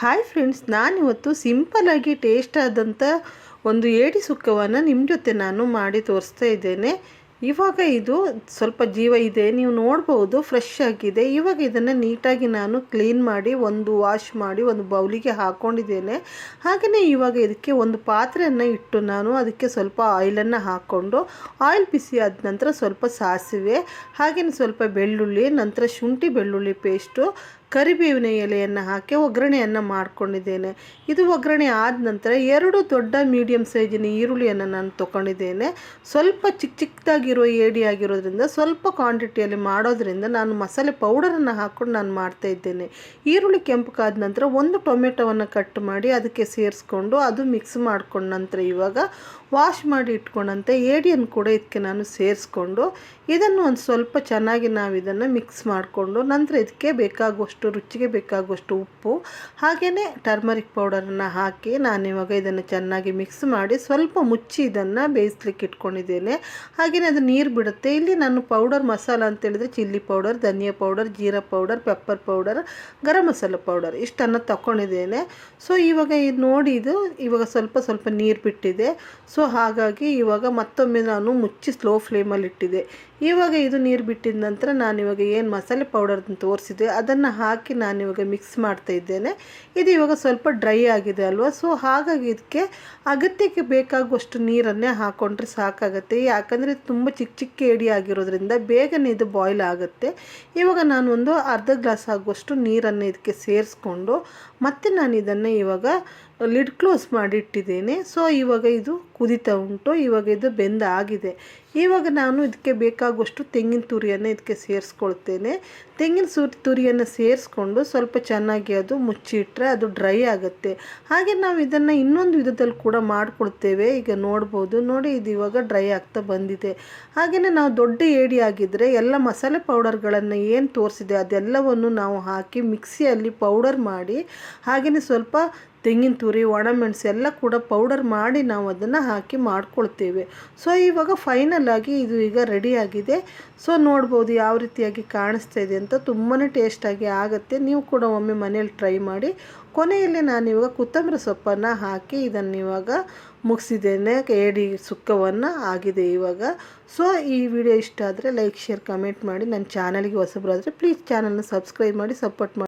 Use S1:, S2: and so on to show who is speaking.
S1: Hi friends, ನಾನಿವತ್ತು ಸಿಂಪಲ್ಲಾಗಿ taste ಆದಂಥ ಒಂದು ಏಡಿ ಸುಕ್ಕವನ್ನು ನಿಮ್ಮ ಜೊತೆ ನಾನು ಮಾಡಿ ತೋರಿಸ್ತಾ ಇದ್ದೇನೆ. ಇವಾಗ ಇದು ಸ್ವಲ್ಪ ಜೀವ ಇದೆ, ನೀವು ನೋಡ್ಬೋದು ಫ್ರೆಶ್ ಆಗಿದೆ. ಇವಾಗ ಇದನ್ನು ನೀಟಾಗಿ ನಾನು ಕ್ಲೀನ್ ಮಾಡಿ ಒಂದು ವಾಶ್ ಮಾಡಿ ಒಂದು ಬೌಲಿಗೆ ಹಾಕ್ಕೊಂಡಿದ್ದೇನೆ. ಹಾಗೆಯೇ ಇವಾಗ ಇದಕ್ಕೆ ಒಂದು ಪಾತ್ರೆಯನ್ನು ಇಟ್ಟು ನಾನು ಅದಕ್ಕೆ ಸ್ವಲ್ಪ ಆಯಿಲನ್ನು ಹಾಕ್ಕೊಂಡು ಆಯಿಲ್ ಬಿಸಿ ಆದ ನಂತರ ಸ್ವಲ್ಪ ಸಾಸಿವೆ, ಹಾಗೆಯೇ ಸ್ವಲ್ಪ ಬೆಳ್ಳುಳ್ಳಿ, ನಂತರ ಶುಂಠಿ ಬೆಳ್ಳುಳ್ಳಿ ಪೇಸ್ಟು, ಕರಿಬೇವಿನ ಎಲೆಯನ್ನು ಹಾಕಿ ಒಗ್ಗರಣೆಯನ್ನು ಮಾಡ್ಕೊಂಡಿದ್ದೇನೆ. ಇದು ಒಗ್ಗರಣೆ ಆದ ನಂತರ 2 ದೊಡ್ಡ ಮೀಡಿಯಮ್ ಸೈಜಿನ ಈರುಳ್ಳಿಯನ್ನು ನಾನು ತೊಗೊಂಡಿದ್ದೇನೆ. ಸ್ವಲ್ಪ ಚಿಕ್ಕದಾಗಿರೋ ಏಡಿ ಆಗಿರೋದ್ರಿಂದ ಸ್ವಲ್ಪ ಕ್ವಾಂಟಿಟಿಯಲ್ಲಿ ಮಾಡೋದ್ರಿಂದ ನಾನು ಮಸಾಲೆ ಪೌಡರನ್ನು ಹಾಕ್ಕೊಂಡು ನಾನು ಮಾಡ್ತಾ ಇದ್ದೇನೆ. ಈರುಳ್ಳಿ ಕೆಂಪಗಾದ ನಂತರ ಒಂದು ಟೊಮೆಟೊವನ್ನು ಕಟ್ ಮಾಡಿ ಅದಕ್ಕೆ ಸೇರಿಸ್ಕೊಂಡು ಅದು ಮಿಕ್ಸ್ ಮಾಡ್ಕೊಂಡ ನಂತರ ಇವಾಗ ವಾಶ್ ಮಾಡಿ ಇಟ್ಕೊಂಡಂತೆ ಏಡಿಯನ್ನು ಕೂಡ ಇದಕ್ಕೆ ನಾನು ಸೇರಿಸ್ಕೊಂಡು ಇದನ್ನು ಒಂದು ಸ್ವಲ್ಪ ಚೆನ್ನಾಗಿ ನಾವು ಇದನ್ನು ಮಿಕ್ಸ್ ಮಾಡಿಕೊಂಡು ನಂತರ ಇದಕ್ಕೆ ಬೇಕಾಗುವಷ್ಟು ರುಚಿಗೆ ಬೇಕಾಗುವಷ್ಟು ಉಪ್ಪು ಹಾಗೆಯೇ ಟರ್ಮರಿಕ್ ಪೌಡರನ್ನು ಹಾಕಿ ನಾನಿವಾಗ ಇದನ್ನು ಚೆನ್ನಾಗಿ ಮಿಕ್ಸ್ ಮಾಡಿ ಸ್ವಲ್ಪ ಮುಚ್ಚಿ ಇದನ್ನು ಬೇಯಿಸ್ಲಿಕ್ಕೆ ಇಟ್ಕೊಂಡಿದ್ದೇನೆ. ಹಾಗೆಯೇ ಅದು ನೀರು ಬಿಡುತ್ತೆ. ಇಲ್ಲಿ ನಾನು ಪೌಡರ್ ಮಸಾಲ ಅಂತೇಳಿದರೆ ಚಿಲ್ಲಿ ಪೌಡರ್, ಧನಿಯಾ ಪೌಡರ್, ಜೀರಾ powder, pepper powder, garam masala powder ಇಷ್ಟನ್ನು ತಗೊಂಡಿದ್ದೇನೆ. ಸೊ ಇವಾಗ ಇದು ನೋಡಿ, ಇದು ಇವಾಗ ಸ್ವಲ್ಪ ನೀರು ಬಿಟ್ಟಿದೆ. ಸೊ ಹಾಗಾಗಿ ಇವಾಗ ಮತ್ತೊಮ್ಮೆ ನಾನು ಮುಚ್ಚಿ ಸ್ಲೋ ಫ್ಲೇಮಲ್ಲಿ ಇಟ್ಟಿದೆ. ಇವಾಗ ಇದು ನೀರು ಬಿಟ್ಟಿದ ನಂತರ ನಾನಿವಾಗ ಏನು ಮಸಾಲೆ ಪೌಡರ್ನ ತೋರಿಸಿದೆ ಅದನ್ನು ಹಾಕಿ ನಾನಿವಾಗ ಮಿಕ್ಸ್ ಮಾಡ್ತಾ ಇದ್ದೇನೆ. ಇದು ಇವಾಗ ಸ್ವಲ್ಪ ಡ್ರೈ ಆಗಿದೆ ಅಲ್ವಾ, ಸೊ ಹಾಗಾಗಿ ಇದಕ್ಕೆ ಅಗತ್ಯಕ್ಕೆ ಬೇಕಾಗುವಷ್ಟು ನೀರನ್ನೇ ಹಾಕ್ಕೊಂಡ್ರೆ ಸಾಕಾಗುತ್ತೆ. ಯಾಕಂದರೆ ತುಂಬ ಚಿಕ್ಕ ಏಡಿ ಆಗಿರೋದ್ರಿಂದ ಬೇಗನೆ ಇದು ಬಾಯ್ಲ್ ಆಗುತ್ತೆ. ಇವಾಗ ನಾನು ಒಂದು ಅರ್ಧ ಗ್ಲಾಸ್ ಆಗುವಷ್ಟು ನೀರನ್ನು ಇದಕ್ಕೆ ಸೇರಿಸ್ಕೊಂಡು ಮತ್ತೆ ನಾನು ಇದನ್ನು ಇವಾಗ ಲಿಡ್ ಕ್ಲೋಸ್ ಮಾಡಿ ಇಟ್ಟಿದ್ದೇನೆ. ಸೊ ಇವಾಗ ಇದು ಕುದೀತಾ ಉಂಟು. ಇವಾಗ ಇದು ಬೆಂದಾಗಿದೆ. ಇವಾಗ ನಾನು ಇದಕ್ಕೆ ಬೇಕಾಗುವಷ್ಟು ತೆಂಗಿನ ತುರಿಯನ್ನು ಇದಕ್ಕೆ ಸೇರಿಸ್ಕೊಳ್ತೇನೆ. ತೆಂಗಿನ ತುರಿಯನ್ನು ಸೇರಿಸ್ಕೊಂಡು ಸ್ವಲ್ಪ ಚೆನ್ನಾಗಿ ಅದು ಮುಚ್ಚಿಟ್ರೆ ಅದು ಡ್ರೈ ಆಗುತ್ತೆ. ಹಾಗೆ ನಾವು ಇದನ್ನು ಇನ್ನೊಂದು ವಿಧದಲ್ಲಿ ಕೂಡ ಮಾಡ್ಕೊಳ್ತೇವೆ. ಈಗ ನೋಡ್ಬೋದು ನೋಡಿ, ಇದು ಇವಾಗ ಡ್ರೈ ಆಗ್ತಾ ಬಂದಿದೆ. ಹಾಗೆಯೇ ನಾವು ದೊಡ್ಡ ಏಡಿ ಆಗಿದ್ದರೆ ಎಲ್ಲ ಮಸಾಲೆ ಪೌಡರ್ಗಳನ್ನು ಏನು ತೋರಿಸಿದೆ ಅದೆಲ್ಲವನ್ನು ನಾವು ಹಾಕಿ ಮಿಕ್ಸಿಯಲ್ಲಿ ಪೌಡರ್ ಮಾಡಿ ಹಾಗೆಯೇ ಸ್ವಲ್ಪ ತೆಂಗಿನ ತುರಿ, ಒಣಮೆಣಸು ಎಲ್ಲ ಕೂಡ ಪೌಡರ್ ಮಾಡಿ ನಾವು ಅದನ್ನು ಹಾಕಿ ಮಾಡ್ಕೊಳ್ತೇವೆ. ಸೊ ಇವಾಗ ಫೈನಲ್ ಆಗಿ ಇದು ಈಗ ರೆಡಿಯಾಗಿದೆ. ಸೊ ನೋಡ್ಬೋದು ಯಾವ ರೀತಿಯಾಗಿ ಕಾಣಿಸ್ತಾ ಇದೆ ಅಂತ. ತುಂಬಾ ಟೇಸ್ಟಾಗಿ ಆಗುತ್ತೆ. ನೀವು ಕೂಡ ಒಮ್ಮೆ ಮನೇಲಿ ಟ್ರೈ ಮಾಡಿ. ಕೊನೆಯಲ್ಲಿ ನಾನಿವಾಗ ಕೊತ್ತಂಬರಿ ಸೊಪ್ಪನ್ನು ಹಾಕಿ ಇದನ್ನು ಇವಾಗ ಮುಗಿಸಿದ್ದೇನೆ. ಏಡಿ ಸುಕ್ಕವನ್ನು ಆಗಿದೆ ಇವಾಗ. ಸೊ ಈ ವಿಡಿಯೋ ಇಷ್ಟ ಆದರೆ ಲೈಕ್, ಶೇರ್, ಕಮೆಂಟ್ ಮಾಡಿ. ನನ್ನ ಚಾನಲ್ಗೆ ಹೊಸಬರಾದರೆ ಪ್ಲೀಸ್ ಚಾನಲ್ನ ಸಬ್ಸ್ಕ್ರೈಬ್ ಮಾಡಿ ಸಪೋರ್ಟ್ ಮಾಡಿ.